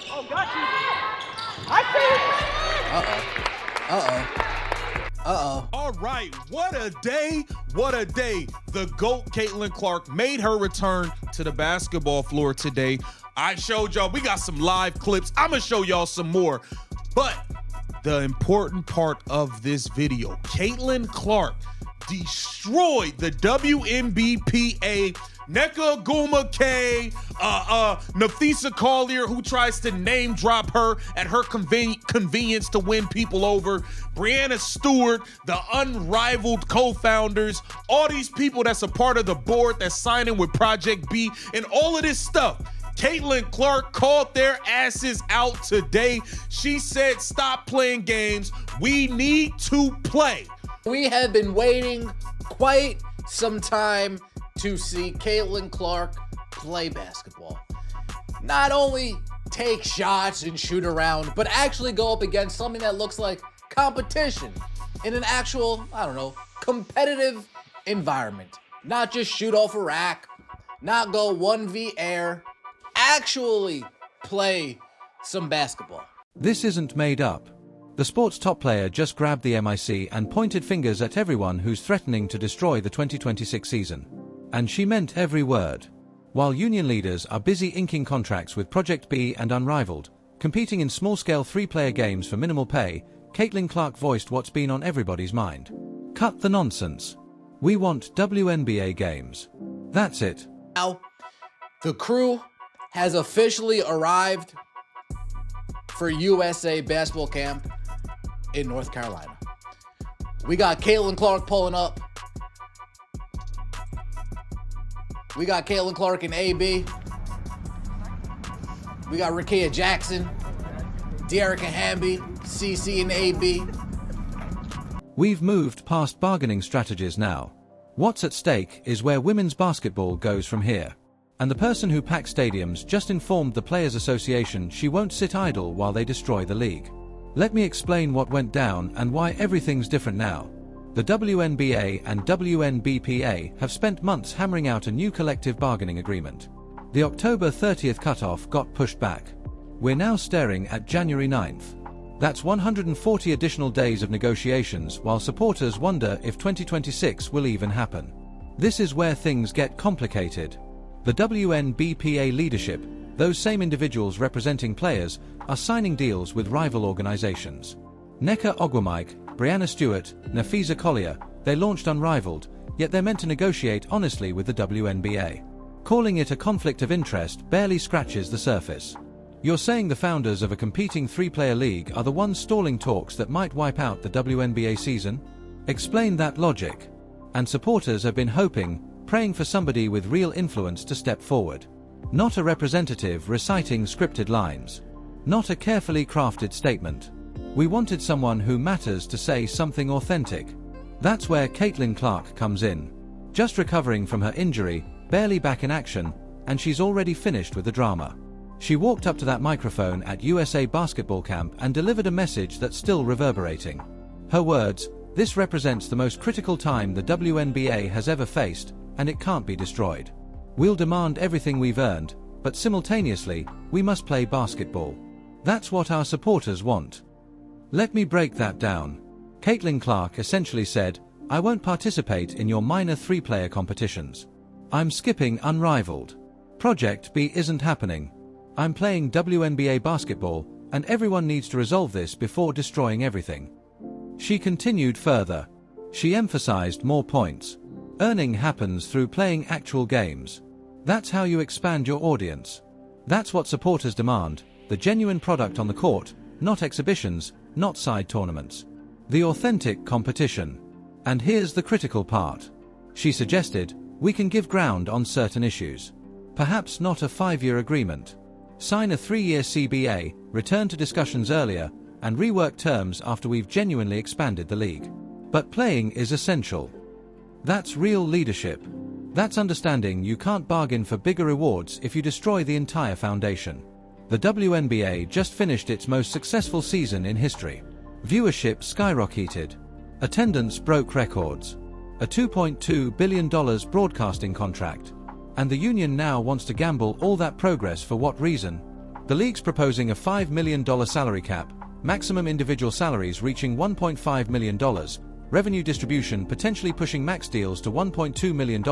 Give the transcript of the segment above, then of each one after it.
Oh, got you. I see it. Uh-oh. All right, what a day, what a day. The GOAT, Caitlyn Clark, made her return to the basketball floor today. I showed y'all, we got some live clips. I'm gonna show y'all some more. But the important part of this video, Caitlyn Clark destroyed the WNBA, Nneka Ogwumike, Nafisa Collier, who tries to name drop her at her convenience to win people over, Breanna Stewart, the unrivaled co-founders, all these people that's a part of the board that's signing with Project B, and all of this stuff. Caitlyn Clark called their asses out today. She said, stop playing games. We need to play. We have been waiting quite some time to see Caitlyn Clark play basketball. Not only take shots and shoot around, but actually go up against something that looks like competition in an actual, competitive environment. Not just shoot off a rack, not go 1v air, actually play some basketball. This isn't made up. The sport's top player just grabbed the mic and pointed fingers at everyone who's threatening to destroy the 2026 season. And she meant every word. While union leaders are busy inking contracts with Project B and Unrivaled, competing in small-scale three-player games for minimal pay, Caitlyn Clark voiced what's been on everybody's mind. Cut the nonsense. We want WNBA games. That's it. Now, the crew has officially arrived for USA basketball camp in North Carolina. We got Caitlyn Clark pulling up. We got Caitlyn Clark and AB. We got Rickea Jackson, De'Arica Hamby, CC and AB. We've moved past bargaining strategies now. What's at stake is where women's basketball goes from here. And the person who packs stadiums just informed the Players Association she won't sit idle while they destroy the league. Let me explain what went down and why everything's different now. The WNBA and WNBPA have spent months hammering out a new collective bargaining agreement. The October 30th cutoff got pushed back. We're now staring at January 9th. That's 140 additional days of negotiations while supporters wonder if 2026 will even happen. This is where things get complicated. The WNBPA leadership, those same individuals representing players, are signing deals with rival organizations. Nneka Ogwumike, Breanna Stewart, Nafisa Collier, they launched Unrivaled, yet they're meant to negotiate honestly with the WNBA. Calling it a conflict of interest barely scratches the surface. You're saying the founders of a competing three-player league are the ones stalling talks that might wipe out the WNBA season? Explain that logic. And supporters have been hoping, praying for somebody with real influence to step forward. Not a representative reciting scripted lines. Not a carefully crafted statement. We wanted someone who matters to say something authentic. That's where Caitlyn Clark comes in. Just recovering from her injury, barely back in action, and she's already finished with the drama. She walked up to that microphone at USA basketball camp and delivered a message that's still reverberating. Her words, "This represents the most critical time the WNBA has ever faced, and it can't be destroyed. We'll demand everything we've earned, but simultaneously, we must play basketball. That's what our supporters want." Let me break that down. Caitlyn Clark essentially said, "I won't participate in your minor three-player competitions. I'm skipping Unrivaled. Project B isn't happening. I'm playing WNBA basketball, and everyone needs to resolve this before destroying everything." She continued further. She emphasized more points. Earning happens through playing actual games. That's how you expand your audience. That's what supporters demand, the genuine product on the court, not exhibitions, not side tournaments. The authentic competition. And here's the critical part. She suggested, we can give ground on certain issues. Perhaps not a 5-year agreement. Sign a 3-year CBA, return to discussions earlier, and rework terms after we've genuinely expanded the league. But playing is essential. That's real leadership. That's understanding you can't bargain for bigger rewards if you destroy the entire foundation. The WNBA just finished its most successful season in history. Viewership skyrocketed. Attendance broke records. A $2.2 billion broadcasting contract. And the union now wants to gamble all that progress for what reason? The league's proposing a $5 million salary cap, maximum individual salaries reaching $1.5 million, revenue distribution potentially pushing max deals to $1.2 million,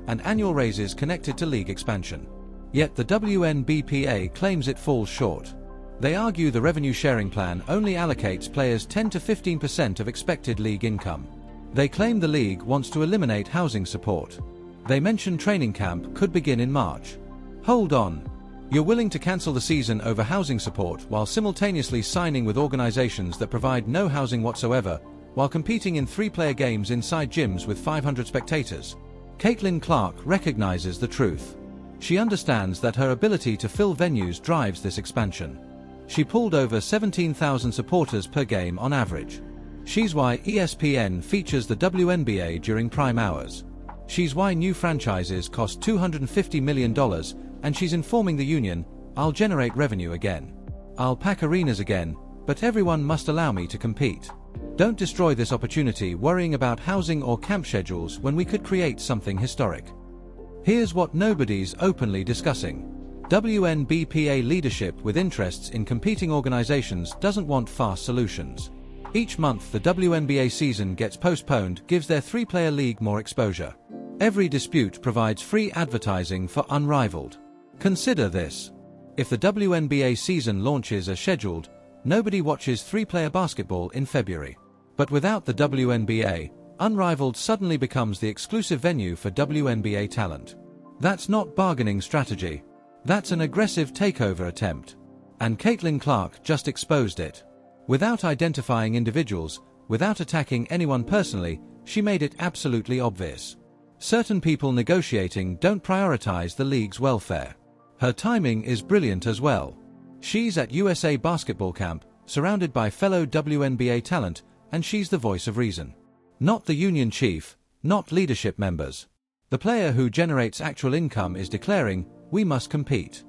and annual raises connected to league expansion. Yet the WNBPA claims it falls short. They argue the revenue sharing plan only allocates players 10 to 15% of expected league income. They claim the league wants to eliminate housing support. They mention training camp could begin in March. Hold on. You're willing to cancel the season over housing support while simultaneously signing with organizations that provide no housing whatsoever, while competing in 3-player games inside gyms with 500 spectators. Caitlyn Clark recognizes the truth. She understands that her ability to fill venues drives this expansion. She pulled over 17,000 supporters per game on average. She's why ESPN features the WNBA during prime hours. She's why new franchises cost $250 million, and she's informing the union, "I'll generate revenue again. I'll pack arenas again, but everyone must allow me to compete. Don't destroy this opportunity worrying about housing or camp schedules when we could create something historic." Here's what nobody's openly discussing. WNBPA leadership with interests in competing organizations doesn't want fast solutions. Each month the WNBA season gets postponed gives their 3-player league more exposure. Every dispute provides free advertising for Unrivaled. Consider this. If the WNBA season launches as scheduled, nobody watches 3-player basketball in February. But without the WNBA, Unrivaled suddenly becomes the exclusive venue for WNBA talent. That's not bargaining strategy. That's an aggressive takeover attempt. And Caitlyn Clark just exposed it. Without identifying individuals, without attacking anyone personally, she made it absolutely obvious. Certain people negotiating don't prioritize the league's welfare. Her timing is brilliant as well. She's at USA basketball camp, surrounded by fellow WNBA talent, and she's the voice of reason. Not the union chief, not leadership members. The player who generates actual income is declaring, "We must compete."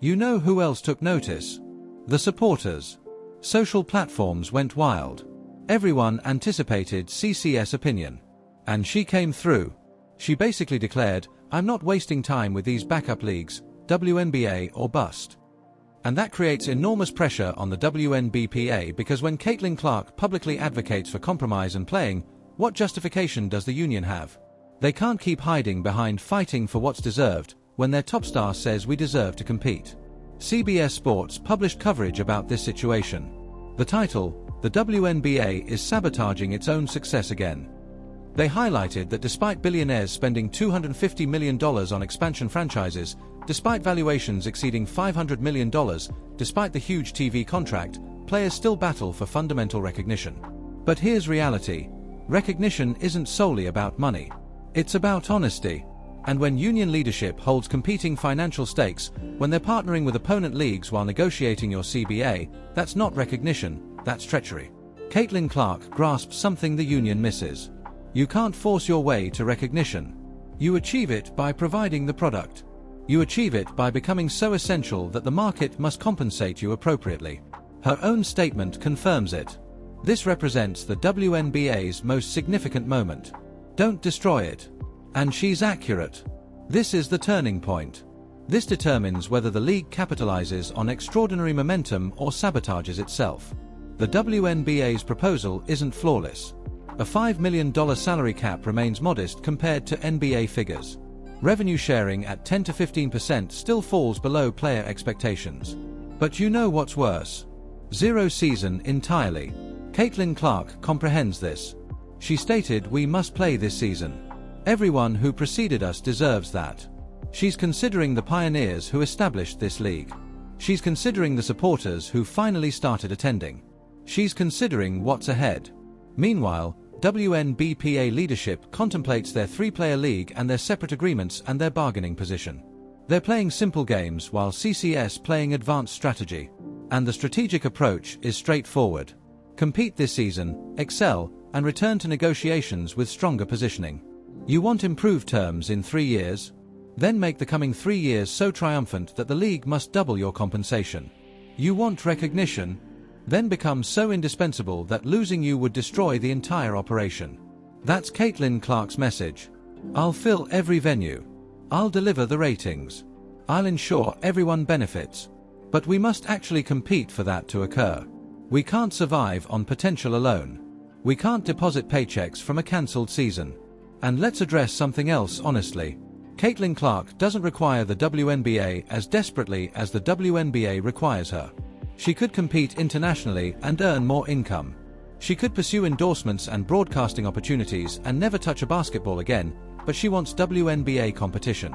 You know who else took notice? The supporters. Social platforms went wild. Everyone anticipated CCS opinion. And she came through. She basically declared, "I'm not wasting time with these backup leagues, WNBA or bust." And that creates enormous pressure on the WNBPA because when Caitlyn Clark publicly advocates for compromise and playing, what justification does the union have? They can't keep hiding behind fighting for what's deserved when their top star says we deserve to compete. CBS Sports published coverage about this situation. The title, "The WNBA is sabotaging its own success again." They highlighted that despite billionaires spending $250 million on expansion franchises, despite valuations exceeding $500 million, despite the huge TV contract, players still battle for fundamental recognition. But here's reality. Recognition isn't solely about money. It's about honesty. And when union leadership holds competing financial stakes, when they're partnering with opponent leagues while negotiating your CBA, that's not recognition, that's treachery. Caitlyn Clark grasps something the union misses. You can't force your way to recognition. You achieve it by providing the product. You achieve it by becoming so essential that the market must compensate you appropriately. Her own statement confirms it. This represents the WNBA's most significant moment. Don't destroy it. And she's accurate. This is the turning point. This determines whether the league capitalizes on extraordinary momentum or sabotages itself. The WNBA's proposal isn't flawless. A $5 million salary cap remains modest compared to NBA figures. Revenue sharing at 10 to 15% still falls below player expectations. But you know what's worse? Zero season entirely. Caitlyn Clark comprehends this. She stated, "We must play this season. Everyone who preceded us deserves that." She's considering the pioneers who established this league. She's considering the supporters who finally started attending. She's considering what's ahead. Meanwhile, WNBPA leadership contemplates their 3-player league and their separate agreements and their bargaining position. They're playing simple games while CCS playing advanced strategy. And the strategic approach is straightforward. Compete this season, excel, and return to negotiations with stronger positioning. You want improved terms in 3 years? Then make the coming 3 years so triumphant that the league must double your compensation. You want recognition? Then become so indispensable that losing you would destroy the entire operation. That's Caitlyn Clark's message. "I'll fill every venue. I'll deliver the ratings. I'll ensure everyone benefits. But we must actually compete for that to occur. We can't survive on potential alone. We can't deposit paychecks from a cancelled season. And let's address something else honestly. Caitlyn Clark doesn't require the WNBA as desperately as the WNBA requires her. She could compete internationally and earn more income. She could pursue endorsements and broadcasting opportunities and never touch a basketball again, but she wants WNBA competition.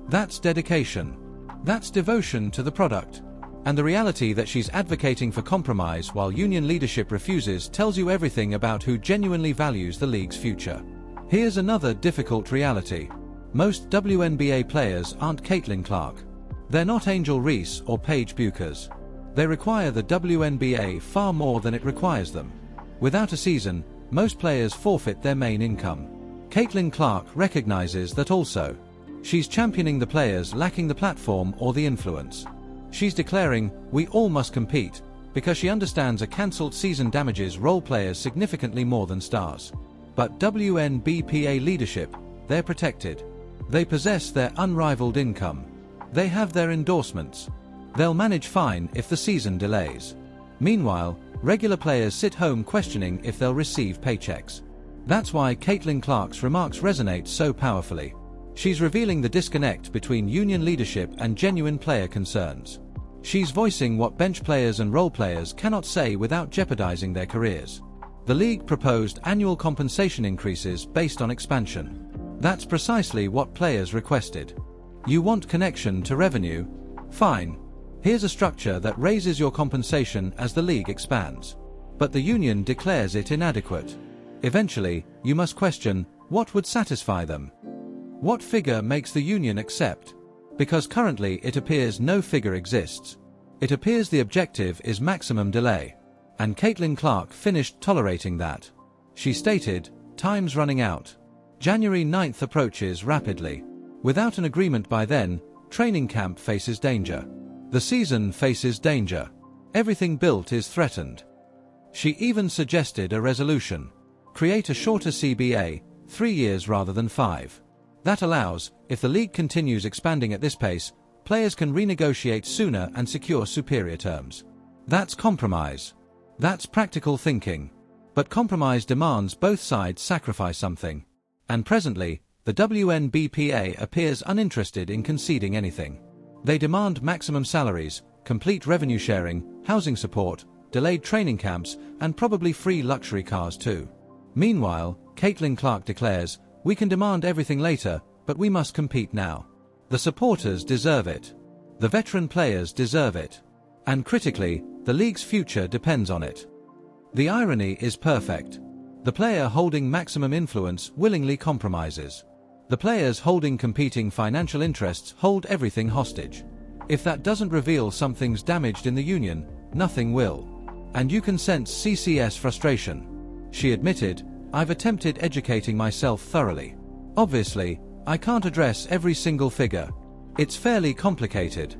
That's dedication. That's devotion to the product. And the reality that she's advocating for compromise while union leadership refuses tells you everything about who genuinely values the league's future. Here's another difficult reality. Most WNBA players aren't Caitlyn Clark. They're not Angel Reese or Paige Bueckers. They require the WNBA far more than it requires them. Without a season, most players forfeit their main income. Caitlyn Clark recognizes that also. She's championing the players lacking the platform or the influence. She's declaring, we all must compete, because she understands a cancelled season damages role players significantly more than stars. But WNBPA leadership, they're protected. They possess their unrivaled income. They have their endorsements. They'll manage fine if the season delays. Meanwhile, regular players sit home questioning if they'll receive paychecks. That's why Caitlyn Clark's remarks resonate so powerfully. She's revealing the disconnect between union leadership and genuine player concerns. She's voicing what bench players and role players cannot say without jeopardizing their careers. The league proposed annual compensation increases based on expansion. That's precisely what players requested. You want connection to revenue? Fine. Here's a structure that raises your compensation as the league expands. But the union declares it inadequate. Eventually, you must question, what would satisfy them? What figure makes the union accept? Because currently it appears no figure exists. It appears the objective is maximum delay. And Caitlyn Clark finished tolerating that. She stated, time's running out. January 9th approaches rapidly. Without an agreement by then, training camp faces danger. The season faces danger. Everything built is threatened. She even suggested a resolution. Create a shorter CBA, 3 years rather than 5. That allows, if the league continues expanding at this pace, players can renegotiate sooner and secure superior terms. That's compromise. That's practical thinking. But compromise demands both sides sacrifice something. And presently, the WNBPA appears uninterested in conceding anything. They demand maximum salaries, complete revenue sharing, housing support, delayed training camps, and probably free luxury cars too. Meanwhile, Caitlyn Clark declares, we can demand everything later, but we must compete now. The supporters deserve it. The veteran players deserve it. And critically, the league's future depends on it. The irony is perfect. The player holding maximum influence willingly compromises. The players holding competing financial interests hold everything hostage. If that doesn't reveal something's damaged in the union, nothing will. And you can sense CCS frustration. She admitted, I've attempted educating myself thoroughly. Obviously, I can't address every single figure. It's fairly complicated.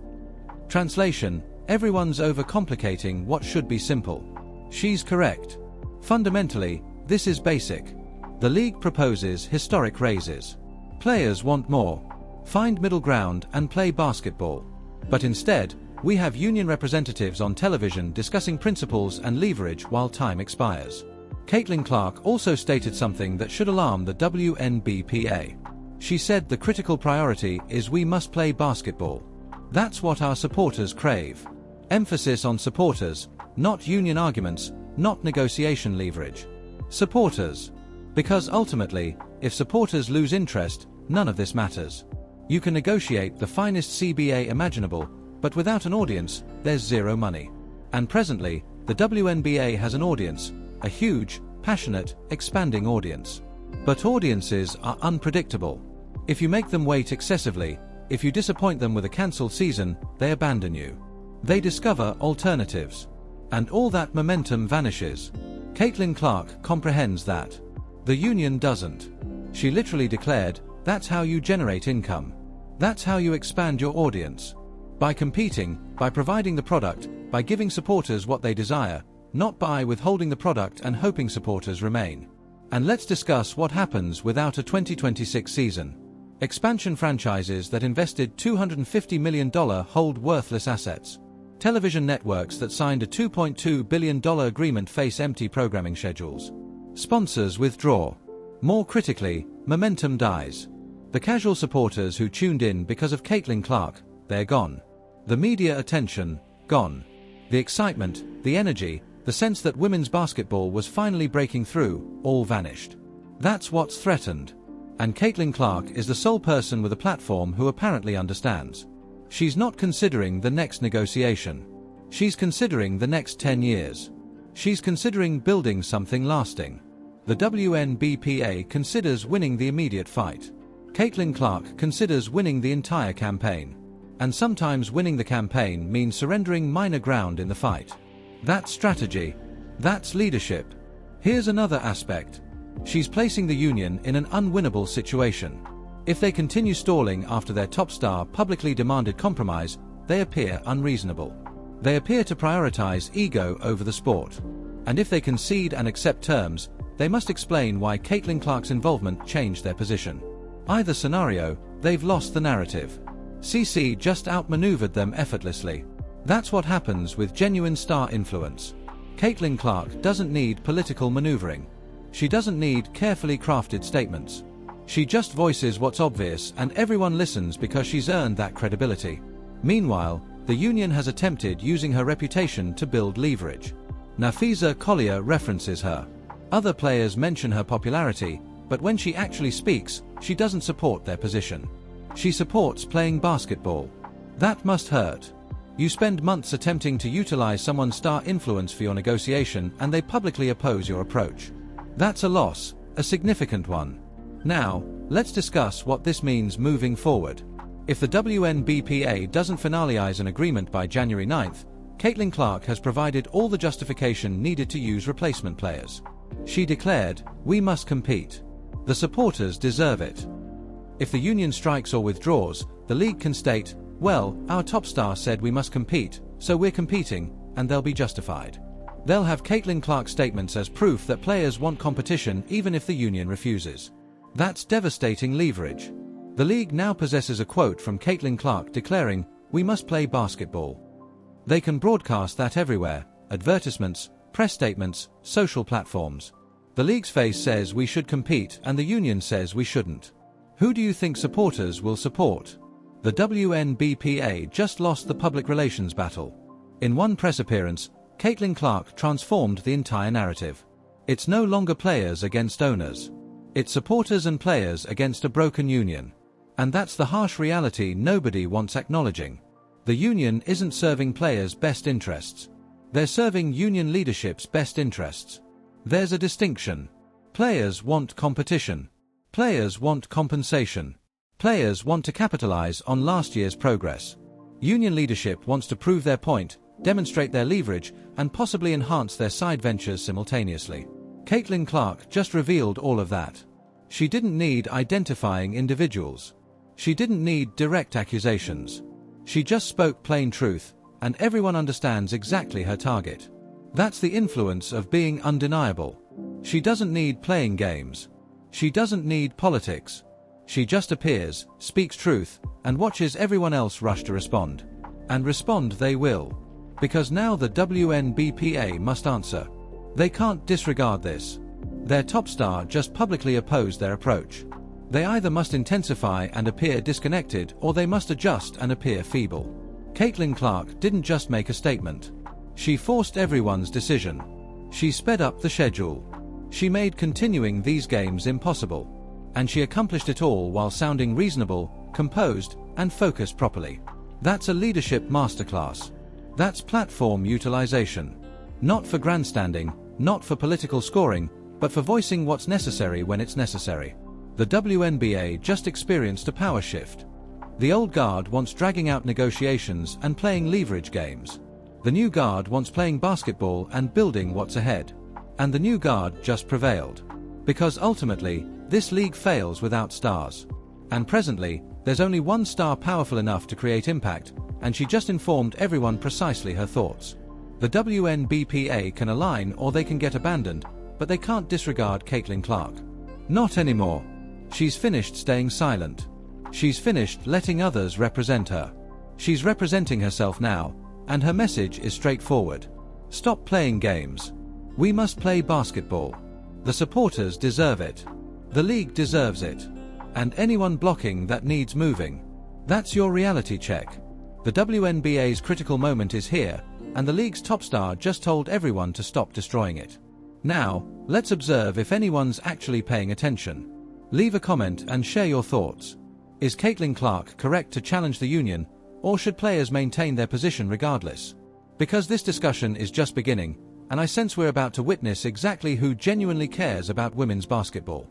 Translation, everyone's overcomplicating what should be simple. She's correct. Fundamentally, this is basic. The league proposes historic raises. Players want more. Find middle ground and play basketball. But instead, we have union representatives on television discussing principles and leverage while time expires. Caitlyn Clark also stated something that should alarm the WNBPA. She said the critical priority is we must play basketball. That's what our supporters crave. Emphasis on supporters, not union arguments, not negotiation leverage. Supporters. Because ultimately, if supporters lose interest, none of this matters. You can negotiate the finest CBA imaginable, but without an audience, there's zero money. And presently, the WNBA has an audience, a huge, passionate, expanding audience. But audiences are unpredictable. If you make them wait excessively, if you disappoint them with a cancelled season, they abandon you. They discover alternatives. And all that momentum vanishes. Caitlyn Clark comprehends that. The union doesn't. She literally declared, that's how you generate income. That's how you expand your audience. By competing, by providing the product, by giving supporters what they desire, not by withholding the product and hoping supporters remain. And let's discuss what happens without a 2026 season. Expansion franchises that invested $250 million hold worthless assets. Television networks that signed a $2.2 billion agreement face empty programming schedules. Sponsors withdraw. More critically, momentum dies. The casual supporters who tuned in because of Caitlyn Clark, they're gone. The media attention, gone. The excitement, the energy, the sense that women's basketball was finally breaking through, all vanished. That's what's threatened. And Caitlyn Clark is the sole person with a platform who apparently understands. She's not considering the next negotiation. She's considering the next 10 years. She's considering building something lasting. The WNBPA considers winning the immediate fight. Caitlyn Clark considers winning the entire campaign. And sometimes winning the campaign means surrendering minor ground in the fight. That's strategy. That's leadership. Here's another aspect. She's placing the union in an unwinnable situation. If they continue stalling after their top star publicly demanded compromise, they appear unreasonable. They appear to prioritize ego over the sport. And if they concede and accept terms, they must explain why Caitlyn Clark's involvement changed their position. Either scenario, they've lost the narrative. CC just outmaneuvered them effortlessly. That's what happens with genuine star influence. Caitlyn Clark doesn't need political maneuvering. She doesn't need carefully crafted statements. She just voices what's obvious and everyone listens because she's earned that credibility. Meanwhile, the union has attempted using her reputation to build leverage. Nafisa Collier references her. Other players mention her popularity, but when she actually speaks, she doesn't support their position. She supports playing basketball. That must hurt. You spend months attempting to utilize someone's star influence for your negotiation and they publicly oppose your approach. That's a loss, a significant one. Now, let's discuss what this means moving forward. If the WNBPA doesn't finalize an agreement by January 9th, Caitlyn Clark has provided all the justification needed to use replacement players. She declared, "We must compete. The supporters deserve it." If the union strikes or withdraws, the league can state, "Well, our top star said we must compete, so we're competing," and they'll be justified. They'll have Caitlyn Clark's statements as proof that players want competition even if the union refuses. That's devastating leverage. The league now possesses a quote from Caitlyn Clark declaring, "We must play basketball." They can broadcast that everywhere: advertisements, press statements, social platforms. The league's face says we should compete and the union says we shouldn't. Who do you think supporters will support? The WNBPA just lost the public relations battle. In one press appearance, Caitlyn Clark transformed the entire narrative. It's no longer players against owners. It's supporters and players against a broken union. And that's the harsh reality nobody wants acknowledging. The union isn't serving players' best interests. They're serving union leadership's best interests. There's a distinction. Players want competition. Players want compensation. Players want to capitalize on last year's progress. Union leadership wants to prove their point, demonstrate their leverage, and possibly enhance their side ventures simultaneously. Caitlyn Clark just revealed all of that. She didn't need identifying individuals. She didn't need direct accusations. She just spoke plain truth, and everyone understands exactly her target. That's the influence of being undeniable. She doesn't need playing games. She doesn't need politics. She just appears, speaks truth, and watches everyone else rush to respond. And respond they will. Because now the WNBPA must answer. They can't disregard this. Their top star just publicly opposed their approach. They either must intensify and appear disconnected or they must adjust and appear feeble. Caitlyn Clark didn't just make a statement. She forced everyone's decision. She sped up the schedule. She made continuing these games impossible. And she accomplished it all while sounding reasonable, composed, and focused properly. That's a leadership masterclass. That's platform utilization. Not for grandstanding, not for political scoring, but for voicing what's necessary when it's necessary. The WNBA just experienced a power shift. The old guard wants dragging out negotiations and playing leverage games. The new guard wants playing basketball and building what's ahead. And the new guard just prevailed. Because ultimately, this league fails without stars. And presently, there's only one star powerful enough to create impact, and she just informed everyone precisely her thoughts. The WNBPA can align or they can get abandoned, but they can't disregard Caitlyn Clark. Not anymore. She's finished staying silent. She's finished letting others represent her. She's representing herself now, and her message is straightforward. Stop playing games. We must play basketball. The supporters deserve it. The league deserves it. And anyone blocking that needs moving. That's your reality check. The WNBA's critical moment is here, and the league's top star just told everyone to stop destroying it. Now, let's observe if anyone's actually paying attention. Leave a comment and share your thoughts. Is Caitlyn Clark correct to challenge the union, or should players maintain their position regardless? Because this discussion is just beginning, and I sense we're about to witness exactly who genuinely cares about women's basketball.